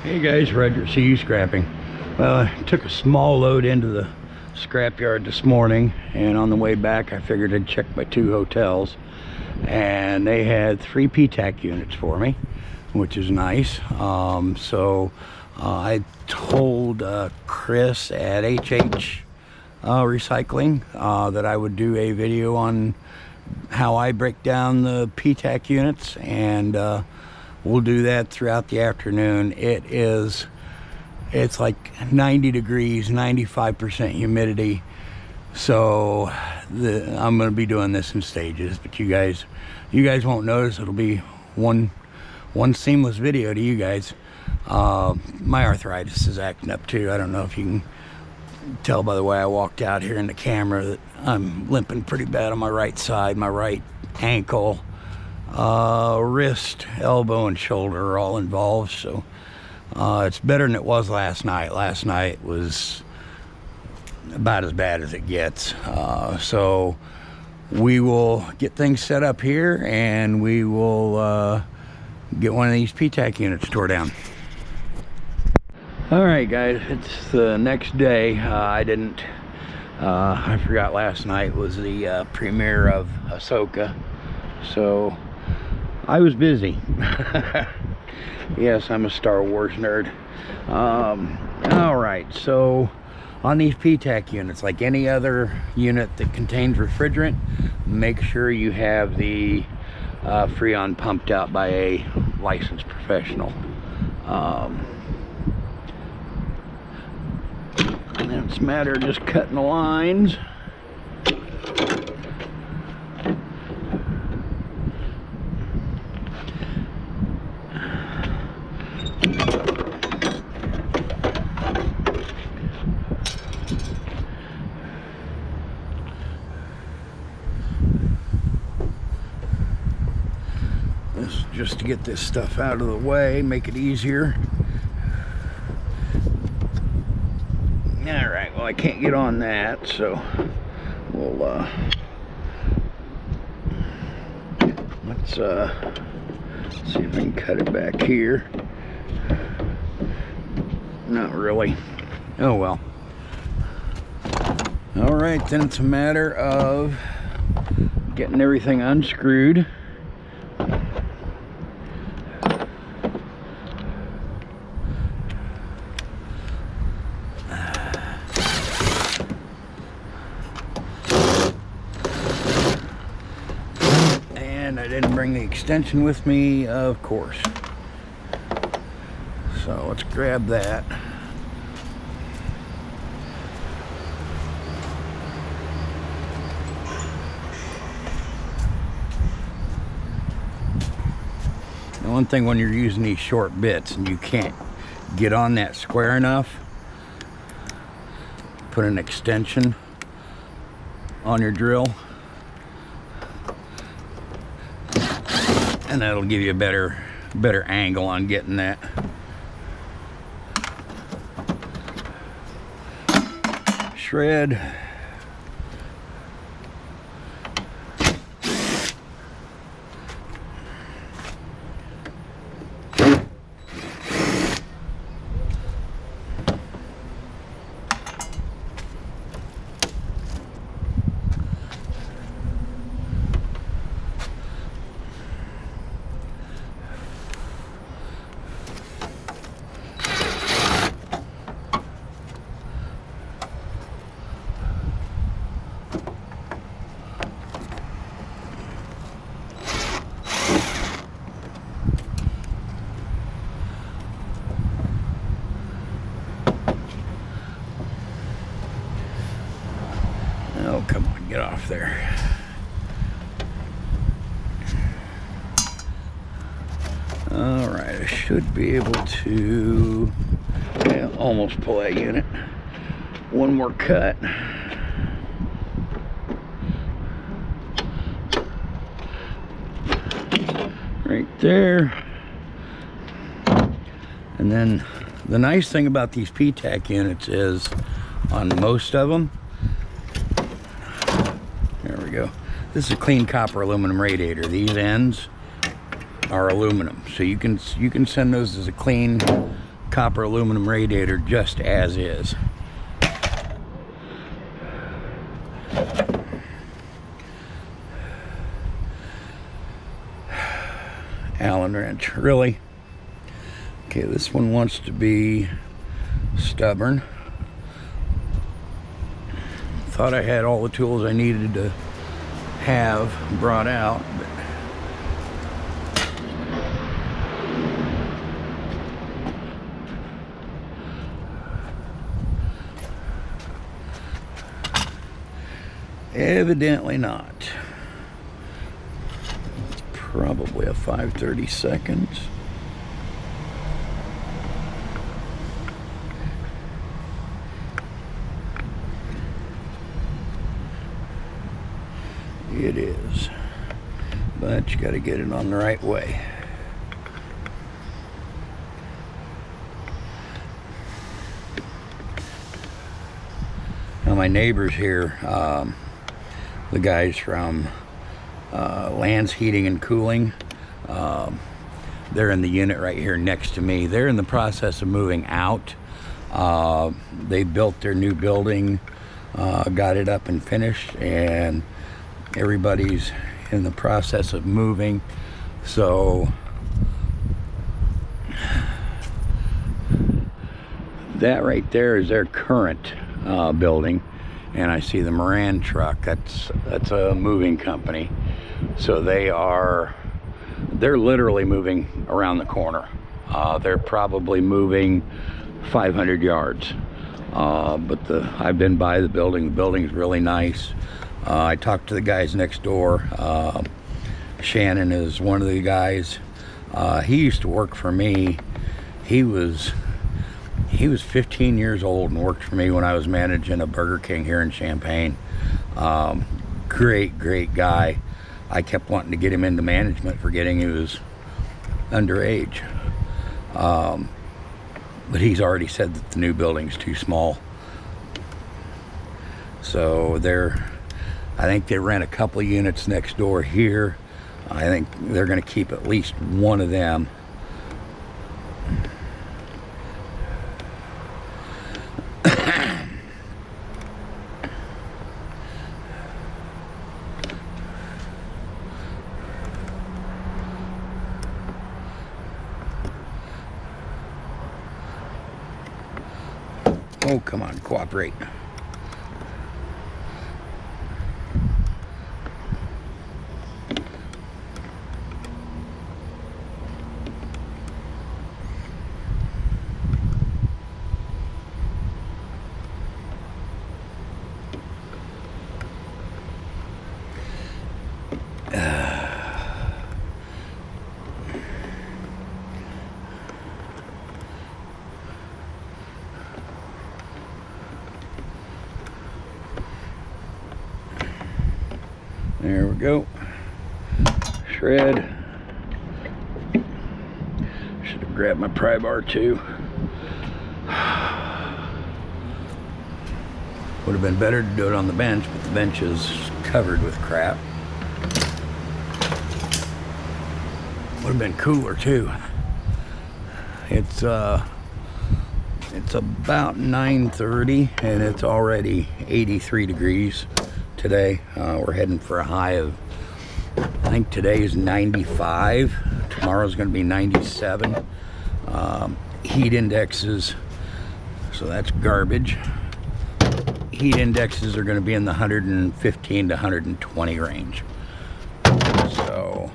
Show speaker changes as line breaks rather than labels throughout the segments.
Hey guys, Roger, see you scrapping. Well, I took a small load into the scrapyard this morning, and on the way back I figured I'd check my two hotels, and they had 3 PTAC units for me, which is nice. I told Chris at HH Recycling that I would do a video on how I break down the PTAC units, and we'll do that throughout the afternoon. It's like 90 degrees, 95% humidity. So I'm going to be doing this in stages, but you guys won't notice. It'll be one seamless video to you guys. My arthritis is acting up too. I don't know if you can tell by the way I walked out here in the camera that I'm limping pretty bad on my right side. My right ankle, wrist, elbow, and shoulder are all involved. So it's better than it was last night. Last night was about as bad as it gets. So we will get things set up here, and we will get one of these PTAC units tore down. All right, guys, it's the next day. I forgot last night was the premiere of Ahsoka, so I was busy. Yes, I'm a Star Wars nerd. All right, so on these PTAC units, like any other unit that contains refrigerant, make sure you have the Freon pumped out by a licensed professional. And then it's a matter of just cutting the lines. This is just to get this stuff out of the way, make it easier. All right, well, I can't get on that, so we'll let's see if I can cut it back here. Not really. Oh well. All right, then it's a matter of getting everything unscrewed. And I didn't bring the extension with me, of course. So let's grab that. And one thing when you're using these short bits and you can't get on that square enough, put an extension on your drill, and that'll give you a better angle on getting that. Shred. Oh, come on, get off there. All right, I should be able to almost pull that unit. One more cut. Right there. And then the nice thing about these PTAC units is on most of them, there we go, this is a clean copper aluminum radiator. These ends are aluminum, so you can send those as a clean copper aluminum radiator just as is. Allen wrench, really? Okay, this one wants to be stubborn. Thought I had all the tools I needed to have brought out, but evidently not. It's probably a 5/32. It is, but you got to get it on the right way. Now my neighbors here, the guys from Land's Heating and Cooling, they're in the unit right here next to me. They're in the process of moving out. They built their new building, got it up and finished, and everybody's in the process of moving. So that right there is their current building, and I see the Moran truck. That's a moving company. So they're literally moving around the corner. They're probably moving 500 yards. But I've been by the building. The building's really nice. I talked to the guys next door. Shannon is one of the guys. He used to work for me. He was 15 years old and worked for me when I was managing a Burger King here in Champaign. Great guy. I kept wanting to get him into management, forgetting he was underage. But he's already said that the new building's too small. So I think they rent a couple of units next door here. I think they're going to keep at least one of them. Oh, come on, cooperate. There we go. Shred. Should have grabbed my pry bar too. Would have been better to do it on the bench, but the bench is covered with crap. Would have been cooler too. It's about 9:30 and it's already 83 degrees today. We're heading for a high of, I think today is 95. Tomorrow's going to be 97. Heat indexes, so that's garbage. Heat indexes are going to be in the 115 to 120 range. So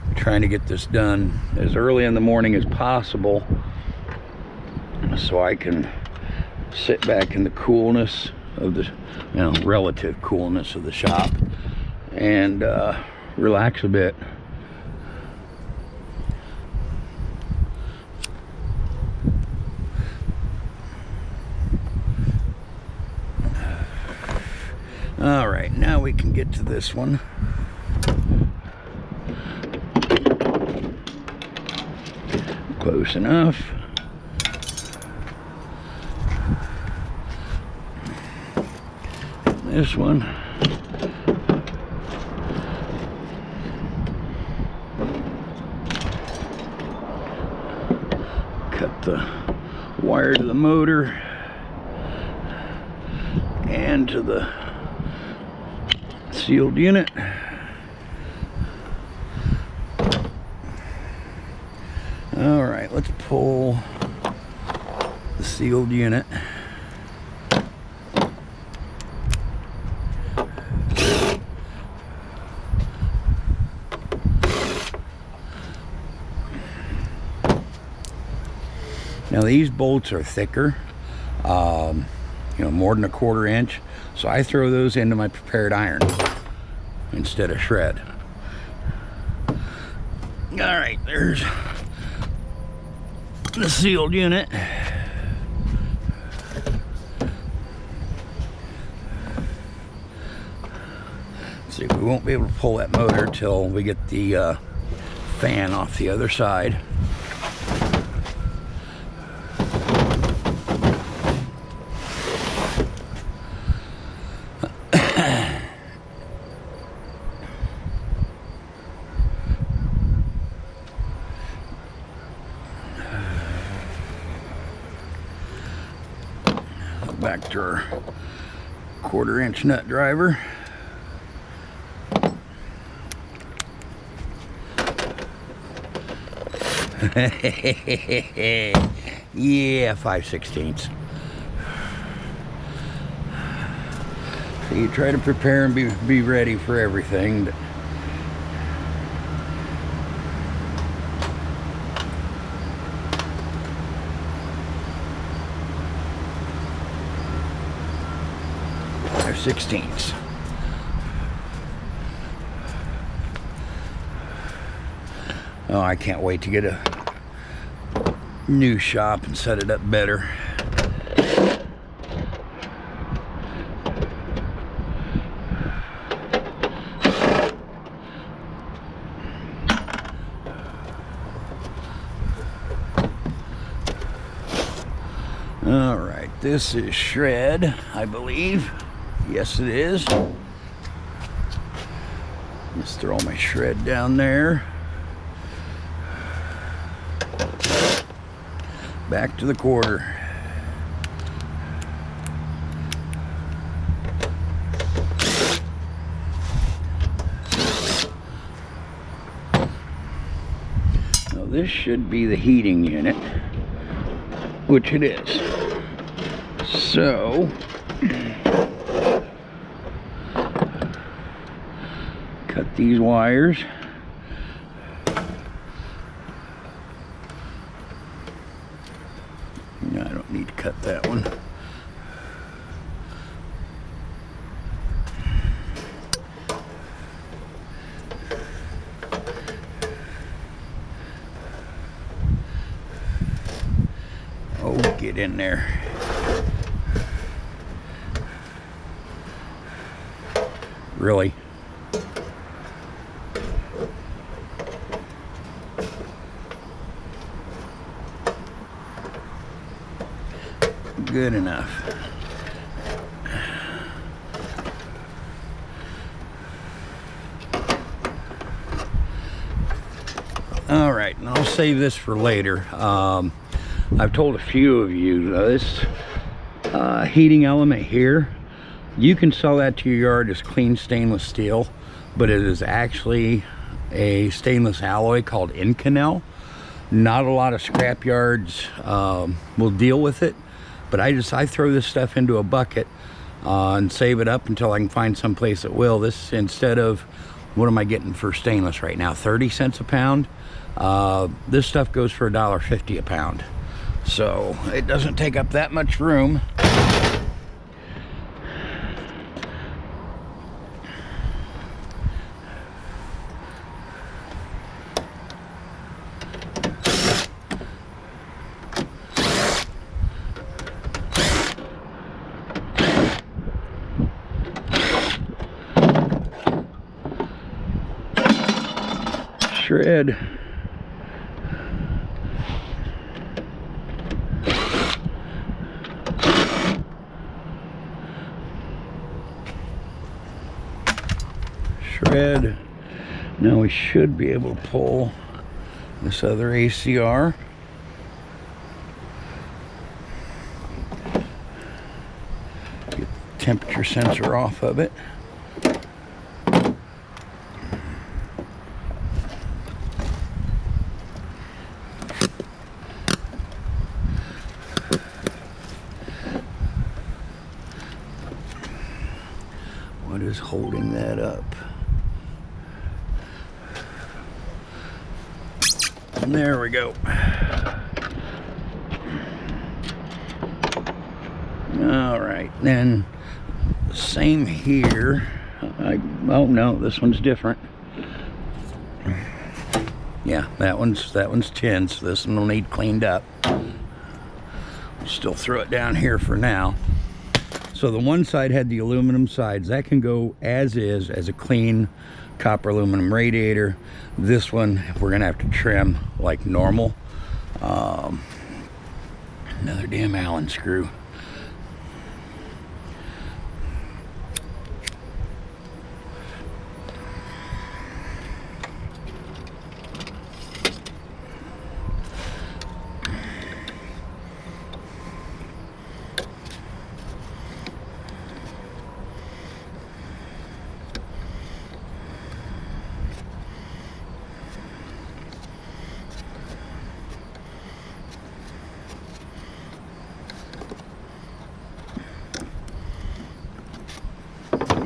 I'm trying to get this done as early in the morning as possible so I can sit back in the coolness of the, relative coolness of the shop and relax a bit. All right, now we can get to this one. Close enough. This one. Cut the wire to the motor and to the sealed unit. All right, let's pull the sealed unit. Now these bolts are thicker, you know, more than a 1/4 inch, so I throw those into my prepared iron instead of shred. All right, there's the sealed unit. Let's see, we won't be able to pull that motor till we get the fan off the other side. Back to our 1/4 inch nut driver. Yeah, 5/16. So you try to prepare and be ready for everything. But they're 16ths. Oh, I can't wait to get a new shop and set it up better. All right, this is shred, I believe. Yes, it is. Let's throw my shred down there. Back to the 1/4. Now this should be the heating unit, which it is. So cut these wires. No, I don't need to cut that one. Oh, get in there. Really? Good enough. All right, and I'll save this for later. I've told a few of you this heating element here, you can sell that to your yard as clean stainless steel, but it is actually a stainless alloy called Inconel. Not a lot of scrap yards will deal with it, but I throw this stuff into a bucket and save it up until I can find some place that will. This, instead of, what am I getting for stainless right now, 30 cents a pound, this stuff goes for $1.50 a pound, so it doesn't take up that much room. Shred. Shred. Now we should be able to pull this other ACR. temperature sensor off of it. What is holding that up? And there we go. All right, then same here. Oh no, this one's different. Yeah, that one's tin, so this one will need cleaned up. Still throw it down here for now. So the one side had the aluminum sides. That can go as is, as a clean copper aluminum radiator. This one we're gonna have to trim like normal. Another damn Allen screw.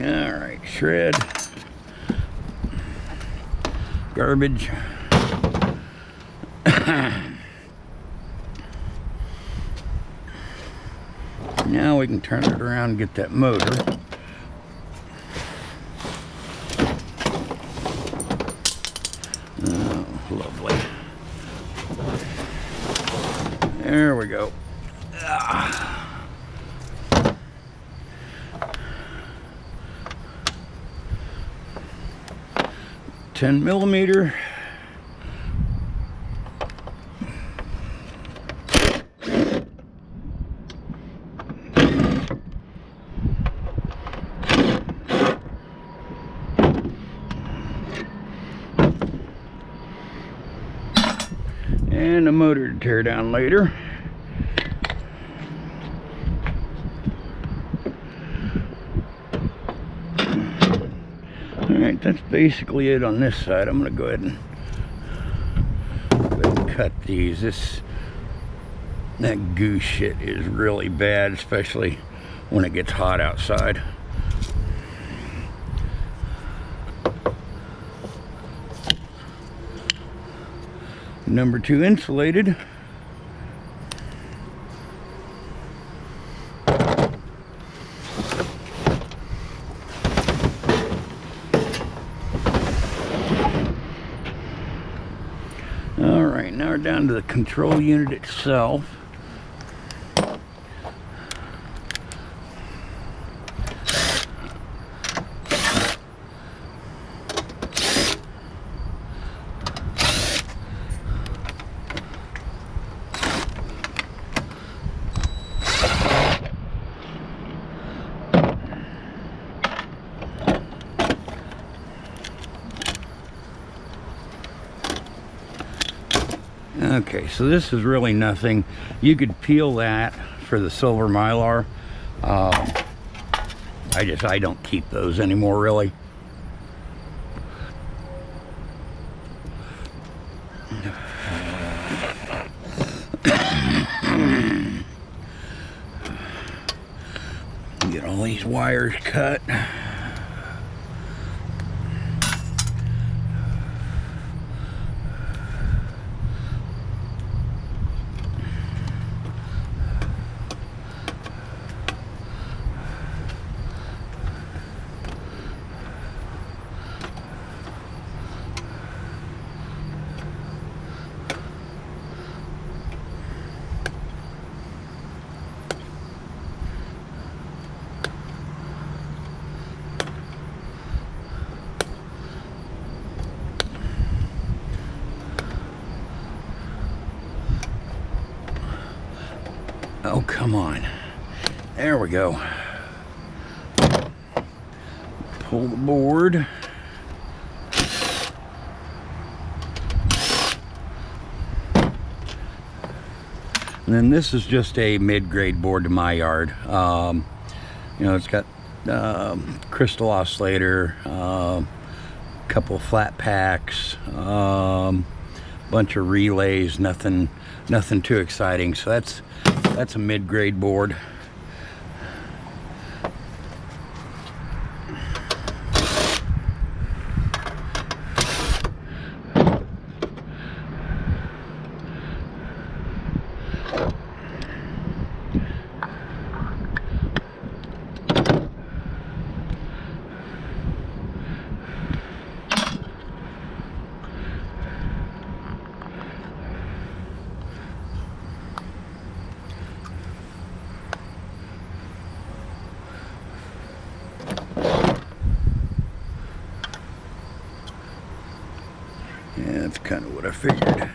All right, shred, garbage. Now we can turn it around and get that motor. Oh, lovely. There we go. 10 millimeter. And a motor to tear down later. Alright, that's basically it on this side. I'm going to go ahead and cut these. That goose shit is really bad, especially when it gets hot outside. Number 2 insulated. Alright, now we're down to the control unit itself. Okay, so this is really nothing. You could peel that for the silver mylar. I don't keep those anymore, really. Get all these wires cut. Oh, come on. There we go. Pull the board. And then this is just a mid-grade board to my yard. You know, it's got crystal oscillator, couple of flat packs, bunch of relays, nothing too exciting. So that's a mid-grade board. Yeah, that's kind of what I figured.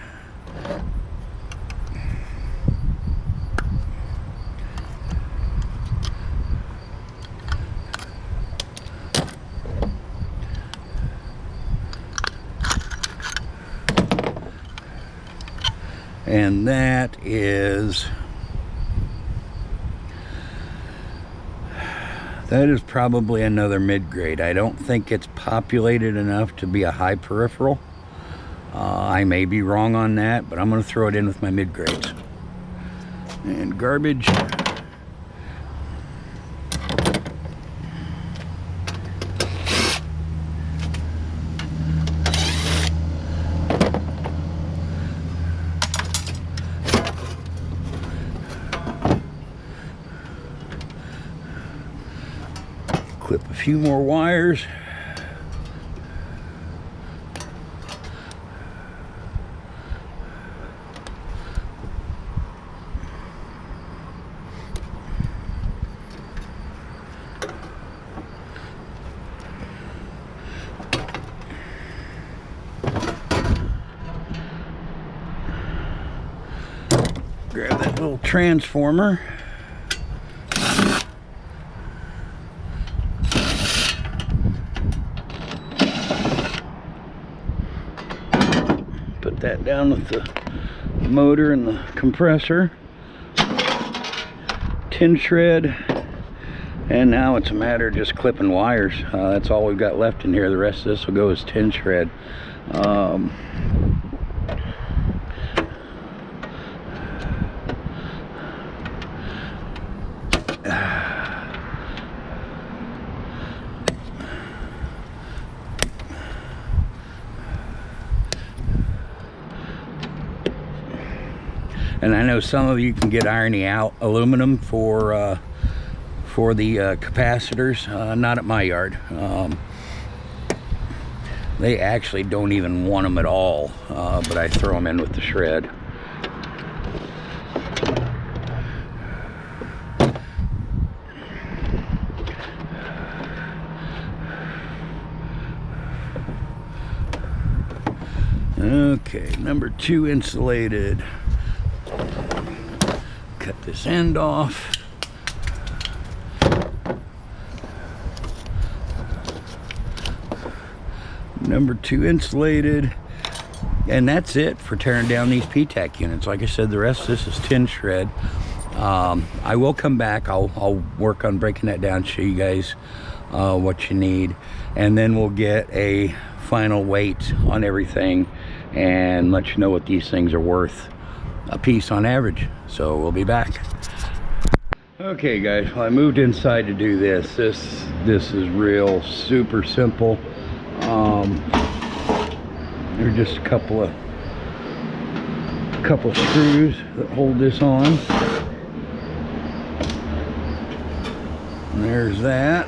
And that is probably another mid-grade. I don't think it's populated enough to be a high peripheral. I may be wrong on that, but I'm going to throw it in with my mid-grades. And garbage. Clip a few more wires. Grab that little transformer. Put that down with the motor and the compressor. Tin shred. And now it's a matter of just clipping wires. That's all we've got left in here. The rest of this will go as tin shred. And I know some of you can get irony out aluminum for the capacitors. Not at my yard. They actually don't even want them at all, but I throw them in with the shred. Okay, number 2 insulated. Cut this end off. Number 2 insulated. And that's it for tearing down these PTAC units. Like I said, the rest of this is tin shred. I will come back. I'll work on breaking that down, show you guys what you need, and then we'll get a final weight on everything and let you know what these things are worth a piece on average. So we'll be back. Okay guys, well, I moved inside to do this. This is real super simple. There are just a couple of screws that hold this on. And there's that.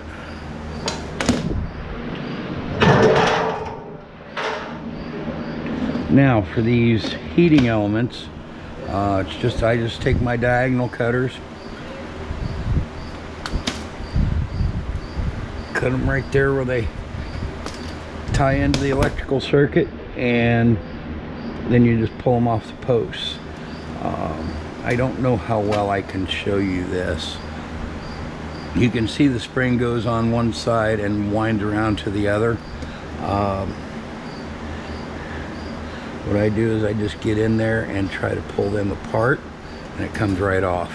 Now for these heating elements, I just take my diagonal cutters, cut them right there where they tie into the electrical circuit, and then you just pull them off the posts. I don't know how well I can show you this. You can see the spring goes on one side and winds around to the other. What I do is I just get in there and try to pull them apart, and it comes right off.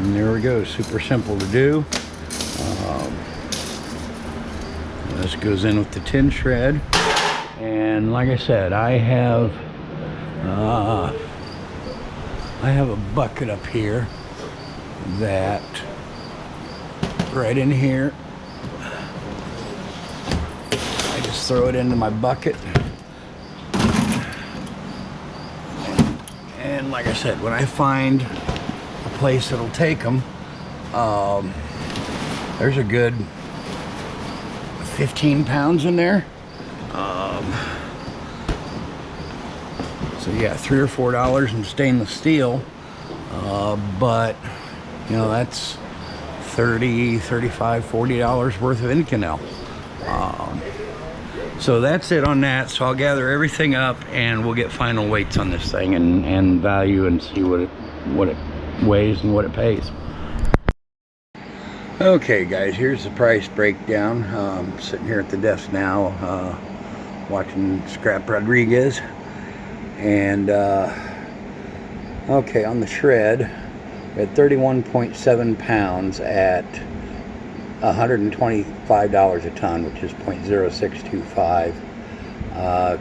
And there we go, super simple to do. This goes in with the tin shred. And like I said, I have a bucket up here that right in here, I just throw it into my bucket. And like I said, when I find a place that'll take them, there's a good 15 pounds in there. So yeah, $3 or $4 in stainless steel, but you know, that's $30, $35, $40 worth of Inconel. So that's it on that. So I'll gather everything up and we'll get final weights on this thing and value and see what it weighs and what it pays. Okay guys, here's the price breakdown. Sitting here at the desk now, watching Scrap Rodriguez. And okay, on the shred, we had 31.7 pounds at $125 a ton, which is 0.0625.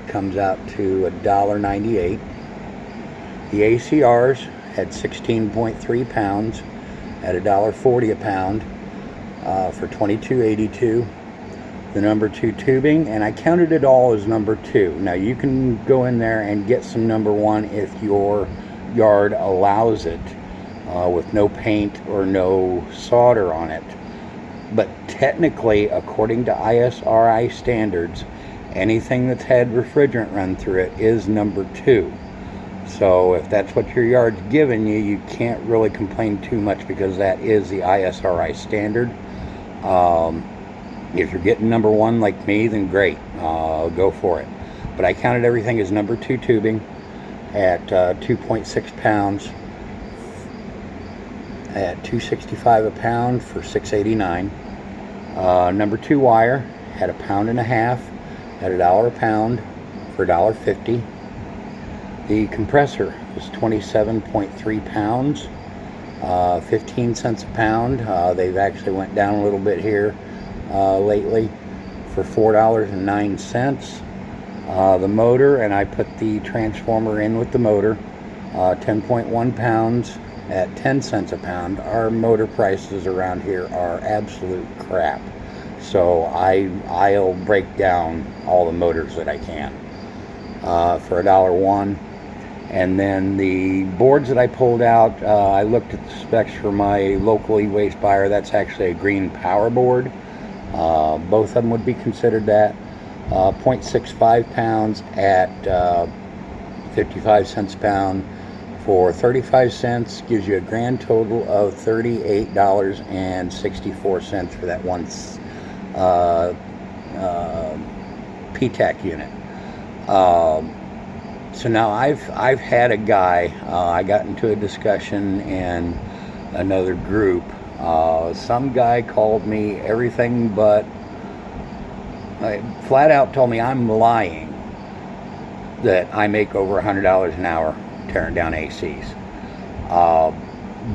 Comes out to $1.98. The ACRs had 16.3 pounds at $1.40 a pound for $22.82. The number 2 tubing, and I counted it all as number 2. Now you can go in there and get some number 1 if your yard allows it, with no paint or no solder on it. But technically, according to ISRI standards, anything that's had refrigerant run through it is number 2. So if that's what your yard's giving you, you can't really complain too much, because that is the ISRI standard. If you're getting number 1 like me, then great, go for it. But I counted everything as number 2 tubing at 2.6 pounds at $2.65 a pound for $6.89. Number 2 wire had 1.5 pounds at $1 a pound for $1.50. The compressor was 27.3 pounds, 15 cents a pound. They've actually went down a little bit here lately for $4.09. The motor, and I put the transformer in with the motor, 10.1 pounds at 10 cents a pound. Our motor prices around here are absolute crap, so I'll break down all the motors that I can for $1.01. And then the boards that I pulled out, I looked at the specs for my local e-waste buyer. That's actually a green power board. Both of them would be considered that. 0.65 pounds at 55 cents a pound for 35 cents, gives you a grand total of $38.64 for that one PTAC unit. So now I've had a guy, I got into a discussion in another group. Some guy called me everything but, flat out told me I'm lying that I make over $100 an hour tearing down ACs.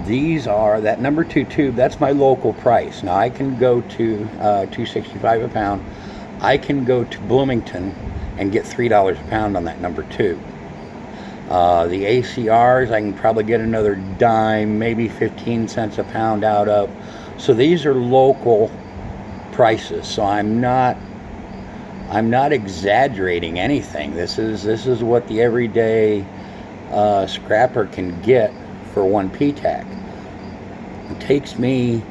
These are, that number 2 tube, that's my local price. Now I can go to $2.65 a pound. I can go to Bloomington and get $3 a pound on that number 2. The ACRs, I can probably get another dime, maybe 15 cents a pound out of. So these are local prices. So I'm not exaggerating anything. This is what the everyday scrapper can get for one PTAC. It takes me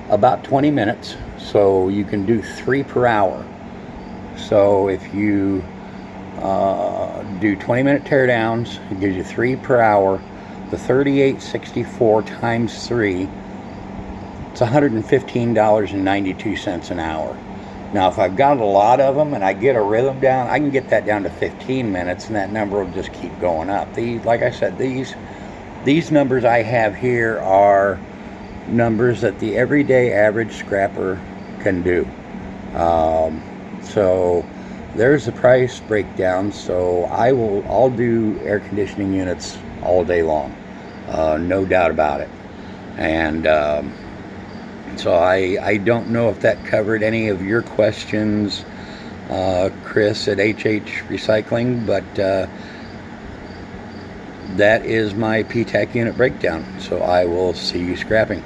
about 20 minutes, so you can do 3 per hour. So if you do 20-minute teardowns, it gives you 3 per hour. The 38.64 times 3, it's $115.92 an hour. Now if I've got a lot of them and I get a rhythm down, I can get that down to 15 minutes, and that number will just keep going up. Like I said, these numbers I have here are numbers that the everyday average scrapper can do. So there's the price breakdown. So I'll do air conditioning units all day long, no doubt about it. And so I don't know if that covered any of your questions, Chris at HH Recycling, but that is my PTAC unit breakdown. So I will see you scrapping.